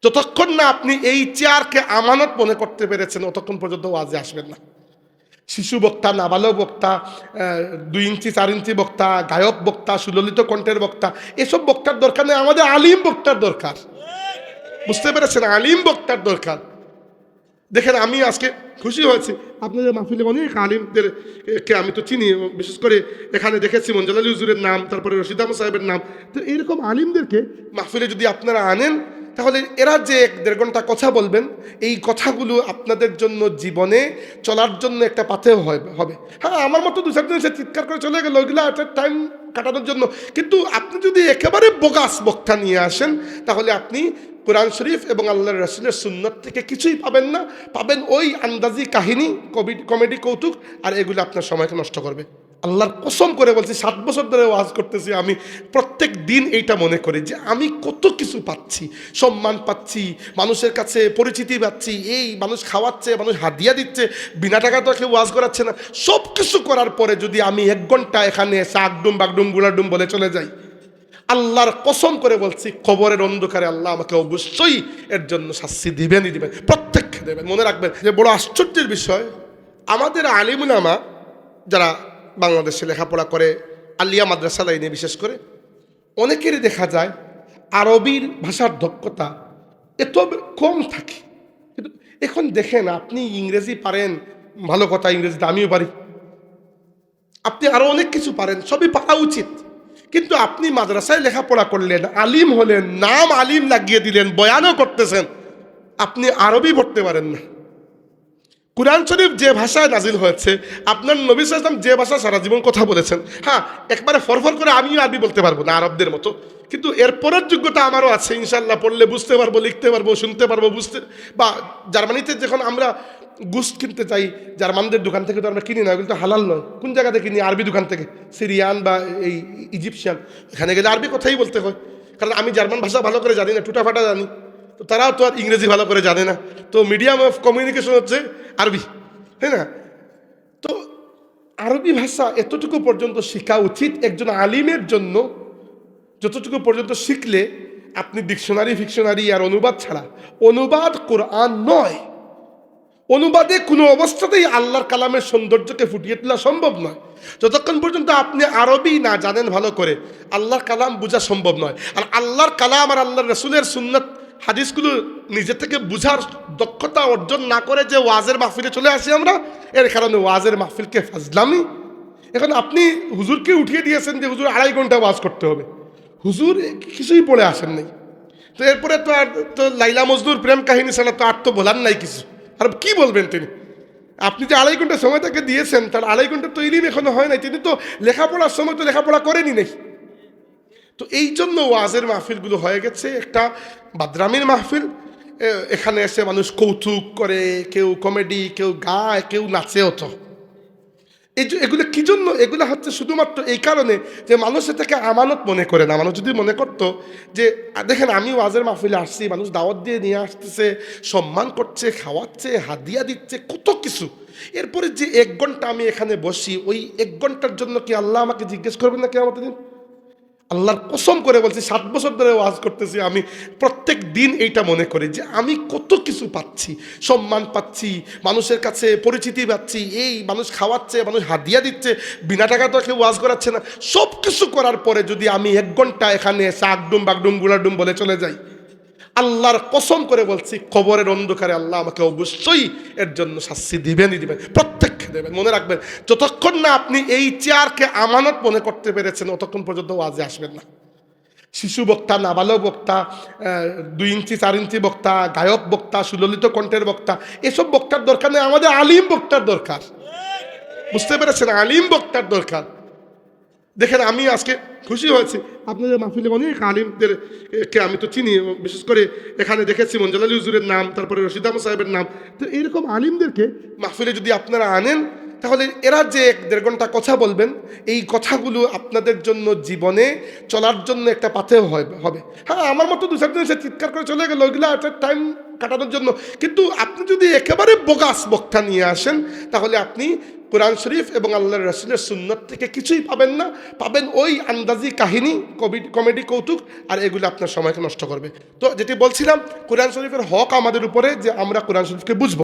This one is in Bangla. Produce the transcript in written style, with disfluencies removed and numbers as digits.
যতক্ষণ না আপনি এই চেয়ারকে আমানত মনে করতে পেরেছেন ততক্ষণ পর্যন্ত ওয়াজে আসবেন না। শিশু বক্তা, নাবালক বক্তা, 2 ইঞ্চি 4 ইঞ্চি বক্তা, গায়ক বক্তা, সুললিত কণ্ঠের বক্তা, এসব বক্তার দরকার নেই। আমাদের আলিম বক্তার দরকার। বুঝতে পেরেছেন? আলিম বক্তার দরকার। দেখেন, আমি আজকে খুশি হয়েছি আপনাদের মাহফিলে অনেক আলিমদেরকে আমি তো চিনি, বিশেষ করে এখানে দেখেছি মঞ্জুল আলী হুজুরের নাম, তারপরে রশিদ আহমদ সাহেবের নাম। তো এইরকম আলিমদেরকে মাহফিলে যদি আপনারা আনেন, তাহলে এরা যে 1-1.5 ঘন্টা কথা বলবেন, এই কথাগুলো আপনাদের জন্য জীবনে চলার জন্য একটা পাথেয় হবে। হ্যাঁ, আমার মতো 2-4 জন এসে চিৎকার করে চলে গেল, ওইগুলো একটা টাইম কাটানোর জন্য। কিন্তু আপনি যদি একেবারে বোগাস বক্তা নিয়ে আসেন, তাহলে আপনি কোরআন শরীফ এবং আল্লাহর রাসূলের সুন্নাত থেকে কিছুই পাবেন না। পাবেন ওই আন্দাজি কাহিনী, কমেডি, কৌতুক, আর এগুলো আপনার সময়কে নষ্ট করবে। আল্লাহর কসম করে বলছি, 7 বছর ধরে ওয়াজ করতেছি আমি, প্রত্যেক দিন এইটা মনে করি যে আমি কত কিছু পাচ্ছি, সম্মান পাচ্ছি, মানুষের কাছে পরিচিতি পাচ্ছি, এই মানুষ খাওয়াচ্ছে, মানুষ হাদিয়া দিচ্ছে, বিনা টাকা তো কেউ ওয়াজ করাচ্ছে না। সব কিছু করার পরে যদি আমি 1 ঘন্টা এখানে শাকডুম বাগডুম গুলাডুম বলে চলে যাই, আল্লাহর কসম করে বলছি, কবরের অন্ধকারে আল্লাহ আমাকে অবশ্যই এর জন্য শাস্তি দিবেনই দিবেন, প্রত্যেককে দেবেন। মনে রাখবেন যে বড় আশ্চর্যের বিষয়, আমাদের আলিম উলামা যারা বাংলাদেশে লেখাপড়া করে, আলিয়া মাদ্রাসা লাইনে বিশেষ করে, অনেকেরই দেখা যায় আরবির ভাষার দক্ষতা এত কম থাকে। কিন্তু এখন দেখেন, আপনি ইংরেজি পারেন, ভালো কথা, ইংরেজিতে আমিও পারি, আপনি আরো অনেক কিছু পারেন, সবই পারা উচিত। কিন্তু আপনি মাদ্রাসায় লেখাপড়া করলেন, আলিম হলেন, নাম আলিম লাগিয়ে দিলেন, বয়ানও করতেছেন, আপনি আরবি পড়তে পারেন না। কুরআন শরীফ যে ভাষায় নাজিল হয়েছে, আপনার নবী সাল্লাল্লাহু আলাইহি ওয়াসাল্লাম যে ভাষা সারা জীবন কথা বলেছেন, হ্যাঁ, একবারে ফরফর করে আমিও আরবি বলতে পারবো না আরবদের মতো, কিন্তু এরপরের যোগ্যতা আমারও আছে ইনশাল্লাহ। পড়লে বুঝতে পারবো, লিখতে পারবো, শুনতে পারবো, বুঝতে। বা জার্মানিতে যখন আমরা গুস্ত কিনতে চাই, জার্মানদের দোকান থেকে তো আমরা কিনি না, ওগুলো তো হালাল নয়। কোন জায়গাতে কিনি? আরবি দোকান থেকে, সিরিয়ান বা এই ইজিপশিয়ান। এখানে গেলে আরবি কথাই বলতে হয়, কারণ আমি জার্মান ভাষা ভালো করে জানি না, টুটাফাটা জানি। তো তারাও তো আর ইংরেজি ভালো করে জানে না, তো মিডিয়াম অফ কমিউনিকেশন হচ্ছে আরবি, তাই না? তো আরবি ভাষা এতটুকু পর্যন্ত শেখা উচিত একজন আলিমের জন্য, যতটুকু পর্যন্ত শিখলে আপনি ফিকশনারি আর অনুবাদ ছাড়া, অনুবাদ কোরআন নয়, অনুবাদে কোনো অবস্থাতেই আল্লাহর কালামের সৌন্দর্যকে ফুটিয়ে তোলা সম্ভব নয়। যতক্ষণ পর্যন্ত আপনি আরবি না জানেন ভালো করে, আল্লাহর কালাম বোঝা সম্ভব নয়। আর আল্লাহর কালাম আর আল্লাহর রাসূলের সুন্নাত হাদিসগুলো নিজে থেকে বুঝার দক্ষতা অর্জন না করে যে ওয়াজের মাহফিলে চলে আসি আমরা, এর কারণে ওয়াজের মাহফিলকে ফাজলামি। এখন আপনি হুজুরকে উঠিয়ে দিয়েছেন যে হুজুর 2.5 ঘন্টা ওয়াজ করতে হবে, হুজুর কিছুই পড়ে আসেন নাই। তো এরপরে তো আর তো লাইলা মজনুর প্রেম কাহিনী ছাড়া তো আর তো বলার নাই কিছু, আর কি বলবেন তিনি? আপনি যে 2.5 ঘন্টা সময় তাকে দিয়েছেন, তার 2.5 ঘন্টা তো ইলম এখনো হয় নাই, তিনি তো লেখাপড়ার সময় তো লেখাপড়া করেনি নাকি। তো এই জন্য ওয়াজের মাহফিলগুলো হয়ে গেছে একটা বাদরামির মাহফিল। এখানে এসে মানুষ কৌতুক করে, কেউ কমেডি, কেউ গায়, কেউ নাচেও। তো এগুলো কি জন্য? এগুলো হচ্ছে শুধুমাত্র এই কারণে যে মানুষ এটাকে আমানত মনে করে না। মানুষ যদি মনে করতো যে দেখেন, আমি ওয়াজের মাহফিলে আসছি, মানুষ দাওয়াত দিয়ে নিয়ে আসতেছে, সম্মান করছে, খাওয়াচ্ছে, হাদিয়া দিচ্ছে, কত কিছু, এরপরে যে 1 ঘন্টা আমি এখানে বসি, ওই 1 ঘন্টার জন্য কি আল্লাহ আমাকে জিজ্ঞেস করবেন না কিয়ামতের দিন? আল্লাহর কসম করে বলছি, 7 বছর ধরে ওয়াজ করতেছি আমি, প্রত্যেক দিন এইটা মনে করি যে আমি কত কিছু পাচ্ছি, সম্মান পাচ্ছি, মানুষের কাছে পরিচিতি পাচ্ছি, এই মানুষ খাওয়াচ্ছে, মানুষ হাদিয়া দিচ্ছে, বিনা টাকা তো কেউ ওয়াজ করাচ্ছে না। সব কিছু করার পরে যদি আমি 1 ঘন্টা এখানে শাকডুম বাগডুম গুলাডুম বলে চলে যাই, আল্লাহর কসম করে বলছি, কবরের অন্ধকারে আল্লাহ আমাকে অবশ্যই এর জন্য শাস্তি দিবেনই দিবেন, প্রত্যেককে দেবেন। মনে রাখবেন, যতক্ষণ না আপনি এই চেয়ারকে আমানত মনে করতে পেরেছেন ততক্ষণ পর্যন্ত ওয়াজে আসবেন না। শিশু বক্তা, নাবালক বক্তা, 2 ইঞ্চি 4 ইঞ্চি বক্তা, গায়ক বক্তা, সুললিত কণ্ঠের বক্তা, এসব বক্তার দরকার নেই। আমাদের আলিম বক্তার দরকার। বুঝতে পেরেছেন? আলিম বক্তার দরকার। দেখেন, আমি আজকে খুশি হয়েছি আপনাদের মাহফিলে অনেক আলিমদেরকে আমি তো চিনি, বিশেষ করে এখানে দেখেছি মঞ্জুল আলী হুজুরের নাম, তারপরে রশিদ আহমদ সাহেবের নাম। তো এইরকম আলিমদেরকে মাহফিলে যদি আপনারা আনেন, তাহলে এরা যে 1-1.5 ঘন্টা কথা বলবেন, এই কথাগুলো আপনাদের জন্য জীবনে চলার জন্য একটা পাথেয় হবে। হ্যাঁ, আমার মতো 2-4 জন এসে চিৎকার করে চলে গেল, ওইগুলো একটা টাইম কাটানোর জন্য। কিন্তু আপনি যদি একেবারে বোগাস বক্তা নিয়ে আসেন, তাহলে আপনি কোরআন শরীফ এবং আল্লাহর রাসূলের সুন্নত থেকে কিছুই পাবেন না, পাবেন ওই আন্দাজি কাহিনী, কমেডি, কৌতুক, আর এগুলো আপনার সময়কে নষ্ট করবে। তো যেটি বলছিলাম, কোরআন শরীফের হক আমাদের উপরে যে আমরা কোরআন শরীফকে বুঝবো।